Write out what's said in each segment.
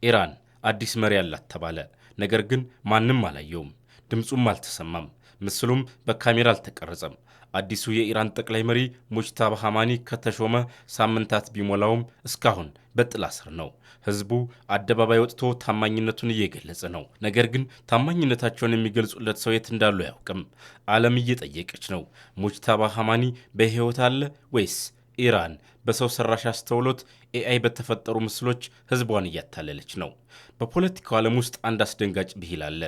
ኢራን አዲስ መሪ ያላት ተባለ። ነገር ግን ማንም አላየውም፣ ድምጹም አልተሰማም፣ ምስሉም በካሜራ አልተቀረጸም። አዲሱ የኢራን ጠቅላይ መሪ ሙጅታባ ኻሜኒ ከተሾመ ሳምንታት ቢሞላውም እስካሁን በጥላ ስር ነው። ህዝቡ አደባባይ ወጥቶ ታማኝነቱን እየገለጸ ነው። ነገር ግን ታማኝነታቸውን የሚገልጹለት ሰው የት እንዳሉ አያውቅም። ዓለም እየጠየቀች ነው። ሙጅታባ ኻሜኒ በሕይወት አለ ወይስ ኢራን በሰው ሰራሽ አስተውሎት ኤአይ በተፈጠሩ ምስሎች ህዝቧን እያታለለች ነው? በፖለቲካው ዓለም ውስጥ አንድ አስደንጋጭ ብሂል አለ።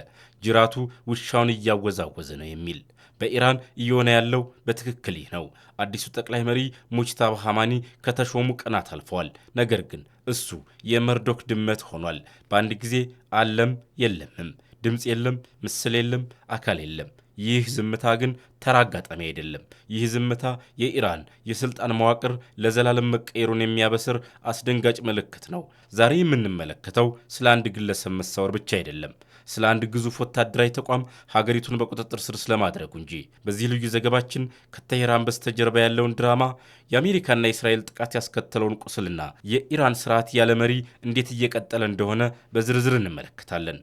ጅራቱ ውሻውን እያወዛወዘ ነው የሚል። በኢራን እየሆነ ያለው በትክክል ይህ ነው። አዲሱ ጠቅላይ መሪ ሙጅታባ ኻሜኒ ከተሾሙ ቀናት አልፈዋል። ነገር ግን እሱ የመርዶክ ድመት ሆኗል። በአንድ ጊዜ አለም የለምም፣ ድምፅ የለም፣ ምስል የለም፣ አካል የለም። ይህ ዝምታ ግን ተራ አጋጣሚ አይደለም። ይህ ዝምታ የኢራን የስልጣን መዋቅር ለዘላለም መቀየሩን የሚያበስር አስደንጋጭ ምልክት ነው። ዛሬ የምንመለከተው ስለ አንድ ግለሰብ መሰወር ብቻ አይደለም፣ ስለ አንድ ግዙፍ ወታደራዊ ተቋም ሀገሪቱን በቁጥጥር ስር ስለማድረጉ እንጂ። በዚህ ልዩ ዘገባችን ከቴሄራን በስተጀርባ ያለውን ድራማ፣ የአሜሪካና የእስራኤል ጥቃት ያስከተለውን ቁስልና የኢራን ስርዓት ያለ መሪ እንዴት እየቀጠለ እንደሆነ በዝርዝር እንመለከታለን።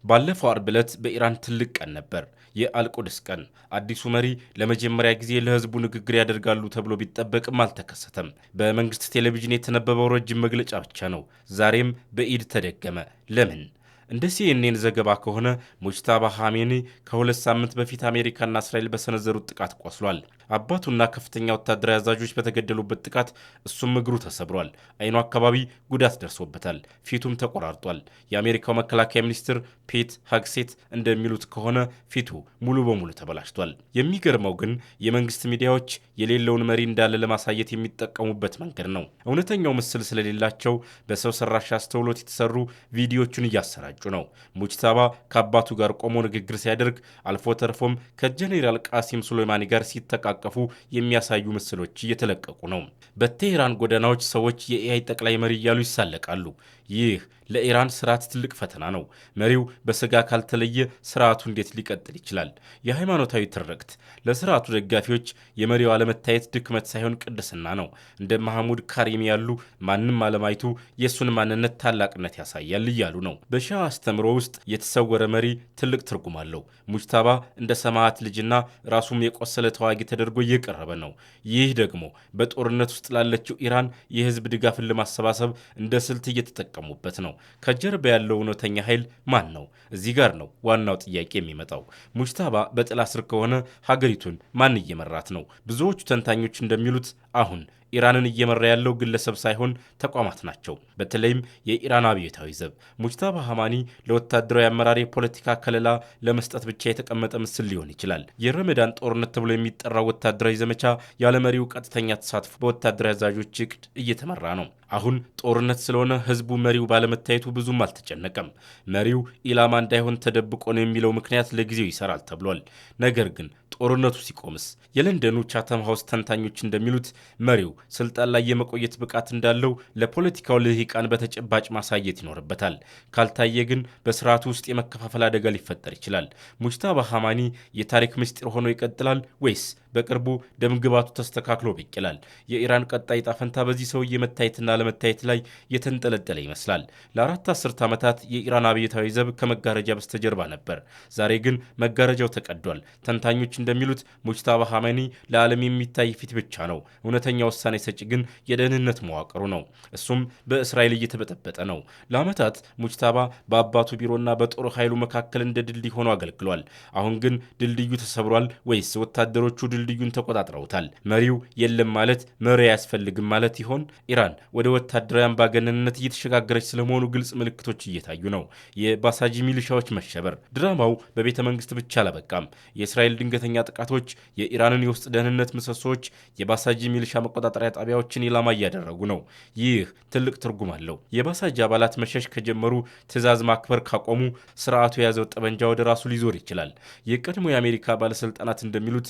ባለፈው አርብ ዕለት በኢራን ትልቅ ቀን ነበር፣ የአልቁድስ ቀን። አዲሱ መሪ ለመጀመሪያ ጊዜ ለህዝቡ ንግግር ያደርጋሉ ተብሎ ቢጠበቅም አልተከሰተም። በመንግስት ቴሌቪዥን የተነበበው ረጅም መግለጫ ብቻ ነው። ዛሬም በኢድ ተደገመ። ለምን? እንደ ሲኤንኤን ዘገባ ከሆነ ሙጅታባ ኻሜኒ ከ2 ሳምንት በፊት አሜሪካና እስራኤል በሰነዘሩት ጥቃት ቆስሏል። አባቱና ከፍተኛ ወታደራዊ አዛዦች በተገደሉበት ጥቃት እሱም እግሩ ተሰብሯል። አይኑ አካባቢ ጉዳት ደርሶበታል። ፊቱም ተቆራርጧል። የአሜሪካው መከላከያ ሚኒስትር ፔት ሄግሴት እንደሚሉት ከሆነ ፊቱ ሙሉ በሙሉ ተበላሽቷል። የሚገርመው ግን የመንግስት ሚዲያዎች የሌለውን መሪ እንዳለ ለማሳየት የሚጠቀሙበት መንገድ ነው። እውነተኛው ምስል ስለሌላቸው በሰው ሰራሽ አስተውሎት የተሰሩ ቪዲዮቹን እያሰራጩ ነው። ሙጅታባ ከአባቱ ጋር ቆሞ ንግግር ሲያደርግ አልፎ ተርፎም ከጀኔራል ቃሲም ሱሌማኒ ጋር ሲተቃቀፉ የሚያሳዩ ምስሎች እየተለቀቁ ነው። በቴሄራን ጎዳናዎች ሰዎች የኤአይ ጠቅላይ መሪ እያሉ ይሳለቃሉ። ይህ ለኢራን ስርዓት ትልቅ ፈተና ነው። መሪው በስጋ ካልተለየ ስርዓቱ እንዴት ሊቀጥል ይችላል? የሃይማኖታዊ ትርክት ለስርዓቱ ደጋፊዎች የመሪው አለመታየት ድክመት ሳይሆን ቅድስና ነው። እንደ መሐሙድ ካሪሚ ያሉ ማንም አለማየቱ የእሱን ማንነት ታላቅነት ያሳያል እያሉ ነው። በሺዓ አስተምሮ ውስጥ የተሰወረ መሪ ትልቅ ትርጉም አለው። ሙጅታባ እንደ ሰማዕት ልጅና ራሱም የቆሰለ ተዋጊ ተደርጎ እየቀረበ ነው። ይህ ደግሞ በጦርነት ውስጥ ላለችው ኢራን የህዝብ ድጋፍን ለማሰባሰብ እንደ ስልት እየተጠቀሙበት ነው። ከጀርባ ያለው እውነተኛ ኃይል ማን ነው? እዚህ ጋር ነው ዋናው ጥያቄ የሚመጣው። ሙጅታባ በጥላ ስር ከሆነ ሀገሪቱን ማን እየመራት ነው? ብዙዎቹ ተንታኞች እንደሚሉት አሁን ኢራንን እየመራ ያለው ግለሰብ ሳይሆን ተቋማት ናቸው። በተለይም የኢራን አብዮታዊ ዘብ። ሙጅታባ ኻሜኒ ለወታደራዊ አመራር የፖለቲካ ከለላ ለመስጠት ብቻ የተቀመጠ ምስል ሊሆን ይችላል። የረመዳን ጦርነት ተብሎ የሚጠራው ወታደራዊ ዘመቻ ያለመሪው ቀጥተኛ ተሳትፎ በወታደራዊ አዛዦች እቅድ እየተመራ ነው። አሁን ጦርነት ስለሆነ ህዝቡ መሪው ባለመታየቱ ብዙም አልተጨነቀም። መሪው ኢላማ እንዳይሆን ተደብቆ ነው የሚለው ምክንያት ለጊዜው ይሰራል ተብሏል። ነገር ግን ጦርነቱ ሲቆምስ? የለንደኑ ቻተም ሃውስ ተንታኞች እንደሚሉት መሪው ስልጣን ላይ የመቆየት ብቃት እንዳለው ለፖለቲካው ልሂቃን በተጨባጭ ማሳየት ይኖርበታል። ካልታየ ግን በስርዓቱ ውስጥ የመከፋፈል አደጋ ሊፈጠር ይችላል። ሙጅታባ ኻሜኒ የታሪክ ምስጢር ሆኖ ይቀጥላል ወይስ በቅርቡ ደምግባቱ ተስተካክሎ ብቅ ይላል? የኢራን ቀጣይ ዕጣ ፈንታ በዚህ ሰውዬ መታየትና ለመታየት ላይ የተንጠለጠለ ይመስላል። ለአራት አስርት ዓመታት የኢራን አብዮታዊ ዘብ ከመጋረጃ በስተጀርባ ነበር። ዛሬ ግን መጋረጃው ተቀዷል። ተንታኞች እንደሚሉት ሙጅታባ ኻሜኒ ለዓለም የሚታይ ፊት ብቻ ነው። እውነተኛ ውሳኔ ሰጪ ግን የደህንነት መዋቅሩ ነው። እሱም በእስራኤል እየተበጠበጠ ነው። ለዓመታት ሙጅታባ በአባቱ ቢሮና በጦር ኃይሉ መካከል እንደ ድልድይ ሆኖ አገልግሏል። አሁን ግን ድልድዩ ተሰብሯል ወይስ ወታደሮቹ ድልድዩን ተቆጣጥረውታል? መሪው የለም ማለት መሪ አያስፈልግም ማለት ይሆን? ኢራን ወደ ወታደራዊ አምባገነንነት እየተሸጋገረች ስለመሆኑ ግልጽ ምልክቶች እየታዩ ነው። የባሳጂ ሚሊሻዎች መሸበር። ድራማው በቤተ መንግስት ብቻ አላበቃም። የእስራኤል ድንገተኛ ጥቃቶች የኢራንን የውስጥ ደህንነት ምሰሶች፣ የባሳጂ ሚሊሻ መቆጣጠሪያ ጣቢያዎችን ኢላማ እያደረጉ ነው። ይህ ትልቅ ትርጉም አለው። የባሳጂ አባላት መሸሽ ከጀመሩ፣ ትዕዛዝ ማክበር ካቆሙ፣ ስርዓቱ የያዘው ጠመንጃ ወደ ራሱ ሊዞር ይችላል። የቀድሞ የአሜሪካ ባለስልጣናት እንደሚሉት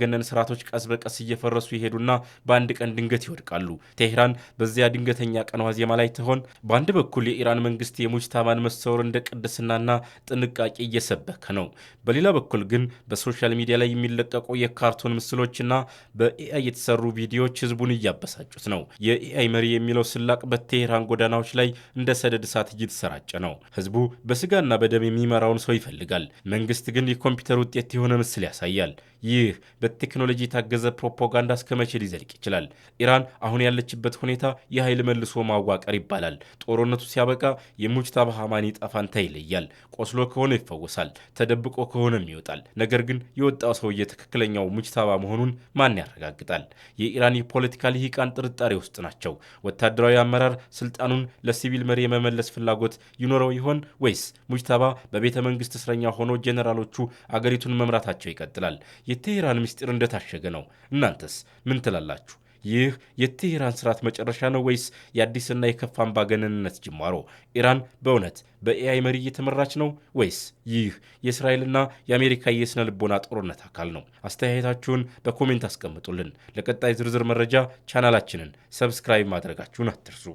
አምባገነን ስርዓቶች ቀስ በቀስ እየፈረሱ ይሄዱና በአንድ ቀን ድንገት ይወድቃሉ። ቴህራን በዚያ ድንገተኛ ቀን ዋዜማ ላይ ትሆን? በአንድ በኩል የኢራን መንግስት የሙጅታባን መሰወር እንደ ቅድስናና ጥንቃቄ እየሰበከ ነው። በሌላ በኩል ግን በሶሻል ሚዲያ ላይ የሚለቀቁ የካርቶን ምስሎችና በኤአይ የተሰሩ ቪዲዮዎች ህዝቡን እያበሳጩት ነው። የኤአይ መሪ የሚለው ስላቅ በቴህራን ጎዳናዎች ላይ እንደ ሰደድ እሳት እየተሰራጨ ነው። ህዝቡ በስጋና በደም የሚመራውን ሰው ይፈልጋል። መንግስት ግን የኮምፒውተር ውጤት የሆነ ምስል ያሳያል። ይህ በቴክኖሎጂ የታገዘ ፕሮፓጋንዳ እስከ መቼ ሊዘልቅ ይችላል? ኢራን አሁን ያለችበት ሁኔታ የኃይል መልሶ ማዋቀር ይባላል። ጦርነቱ ሲያበቃ የሙጅታባ ሐማኒ ዕጣ ፈንታ ይለያል። ቆስሎ ከሆነ ይፈወሳል፣ ተደብቆ ከሆነም ይወጣል። ነገር ግን የወጣው ሰውዬ ትክክለኛው ሙጅታባ መሆኑን ማን ያረጋግጣል? የኢራን የፖለቲካ ልሂቃን ጥርጣሬ ውስጥ ናቸው። ወታደራዊ አመራር ስልጣኑን ለሲቪል መሪ የመመለስ ፍላጎት ይኖረው ይሆን ወይስ ሙጅታባ በቤተ መንግስት እስረኛ ሆኖ ጄኔራሎቹ አገሪቱን መምራታቸው ይቀጥላል? የቴህራን ምስጢር እንደታሸገ ነው። እናንተስ ምን ትላላችሁ? ይህ የቴህራን ስርዓት መጨረሻ ነው ወይስ የአዲስና የከፋ አምባገነንነት ጅማሮ? ኢራን በእውነት በኤአይ መሪ እየተመራች ነው ወይስ ይህ የእስራኤልና የአሜሪካ የስነ ልቦና ጦርነት አካል ነው? አስተያየታችሁን በኮሜንት አስቀምጡልን። ለቀጣይ ዝርዝር መረጃ ቻናላችንን ሰብስክራይብ ማድረጋችሁን አትርሱ።